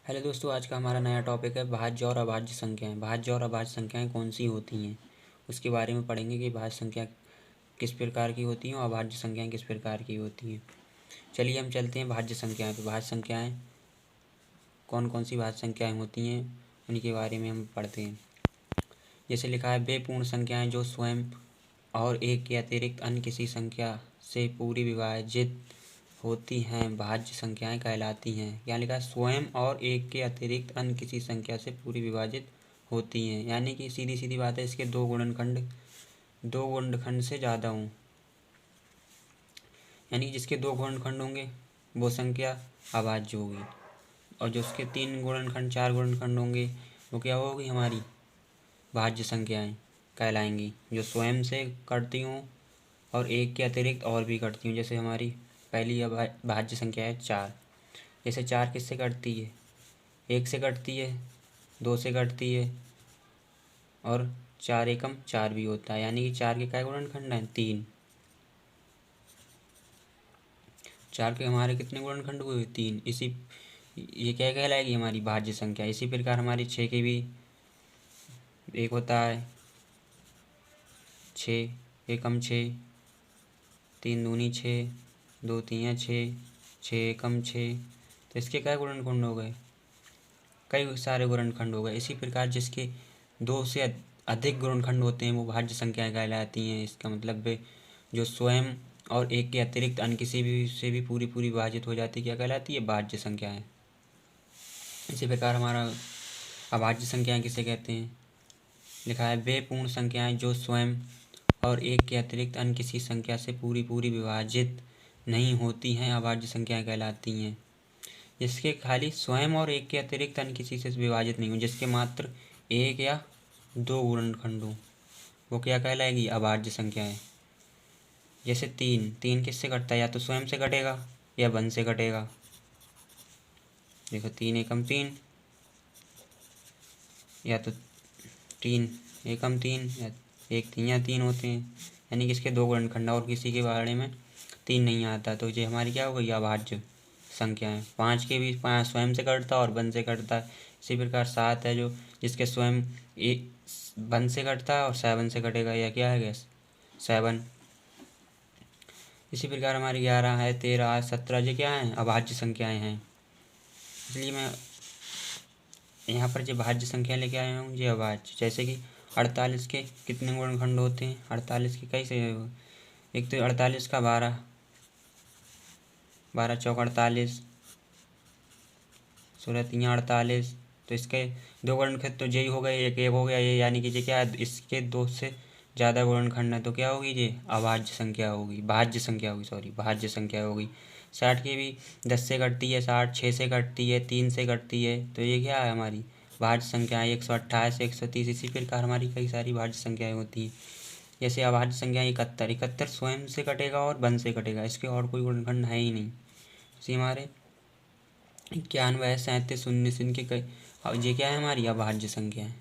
Hello दोस्तों, आज का हमारा नया टॉपिक है भाज्य और अभाज्य संख्याएं। भाज्य और अभाज्य संख्याएं कौन सी होती हैं, उसके बारे में पढ़ेंगे कि भाज्य संख्या किस प्रकार की होती हैं और अभाज्य संख्याएं किस प्रकार की होती हैं। चलिए हम चलते हैं भाज्य संख्याएं पे। भाज्य संख्याएं कौन कौन सी भाज्य संख्याएं होती हैं उनके बारे में हम पढ़ते हैं। जैसे लिखा है, वे पूर्ण संख्याएँ जो स्वयं और एक के अतिरिक्त अन्य किसी संख्या से पूरी विभाजित होती हैं भाज्य संख्याएं कहलाती हैं। यहाँ लिखा है, स्वयं और एक के अतिरिक्त अन्य किसी संख्या से पूरी विभाजित होती हैं, यानी कि सीधी सीधी बात है, इसके दो गुणनखंड से ज़्यादा हों, यानी कि जिसके दो गुणनखंड होंगे वो संख्या अभाज्य होगी, और जो उसके तीन गुणनखंड चार गुणनखंड होंगे वो क्या होगी, हमारी भाज्य संख्याएं कहलाएंगी, जो स्वयं से कटती हों और एक के अतिरिक्त और भी कटती हूँ। जैसे हमारी पहली भाज्य संख्या है 4। जैसे 4 किससे कटती है, 1 से कटती है, 2 से कटती है, और 4 एकम 4 भी होता है, यानी कि 4 के क्या गुणनखंड हैं, 3। 4 के हमारे कितने गुणनखंड हुए, 3। ये क्या कहलाएगी, हमारी भाज्य संख्या। इसी प्रकार हमारी 6 के भी एक होता है 6 एकम 6, 3 दूनी 6, 2 तियाँ 6, 6 एकम 6, तो इसके क्या गुणनखंड हो गए, कई सारे गुणनखंड हो गए। इसी प्रकार जिसके 2 से अधिक गुणनखंड होते हैं वो भाज्य संख्याएं कहलाती हैं। इसका मतलब वे जो स्वयं और एक के अतिरिक्त अन्य किसी भी से भी पूरी विभाजित हो जाती है, क्या कहलाती है, भाज्य संख्याएं। इसी प्रकार हमारा अभाज्य संख्याएं किसे कहते हैं, लिखा है, वे पूर्ण संख्याएं जो स्वयं और एक के अतिरिक्त अन्य किसी संख्या से पूरी विभाजित नहीं होती हैं अभाज्य संख्याएं कहलाती हैं। जिसके खाली स्वयं और एक के अतिरिक्त अन्य किसी से विभाजित नहीं हो, जिसके मात्र एक या दो गुणनखंड हो, वो क्या कहलाएगी, अभाज्य संख्याएं। जैसे 3 किससे कटता है, या तो स्वयं से कटेगा या वन से कटेगा। देखो 3 एकम 3, या तो 3 एकम 3 या 1 तियाँ 3 होते हैं, यानी कि इसके दो गुणनखंड और किसी के बारे में 3 नहीं आता, तो ये हमारी क्या हो गई, अभाज्य संख्या है। 5 के भी 5 स्वयं से कटता है और वन से कटता है। इसी प्रकार 7 है जो जिसके स्वयं एक वन से कटता है और 7 से कटेगा, या क्या है गैस, 7। इसी प्रकार हमारी 11 है, 13 है, 17 ये क्या हैं, अभाज्य संख्याएं हैं। इसलिए मैं यहाँ पर जो भाज्य संख्या लेके आया हूँ ये अभाज्य। जैसे कि 48 के कितने गुणनखंड होते हैं, 48 के कई से, एक तो 48 का 12, 12 चौक 48, 16 तियाँ 48, तो इसके दो गुणनखंड तो यही हो गए, एक हो गया ये, यानी कि ये क्या है, इसके 2 से ज़्यादा गुणनखंड है, तो क्या होगी, ये अभाज्य संख्या होगी, भाज्य संख्या होगी, सॉरी भाज्य संख्या होगी। 60 की भी 10 से कटती है, 60 6 से कटती है, 3 से कटती है, तो ये क्या है, हमारी भाज्य संख्या 128, 130। इसी प्रकार हमारी कई सारी भाज्य संख्याएँ होती हैं। जैसे अभाज्य संख्या 71 स्वयं से कटेगा और वन से कटेगा, इसके और कोई गुणनखंड है ही नहीं। इसी हमारे 91 37 19 इनके कई, अब ये क्या है, हमारी अभाज्य संख्या है।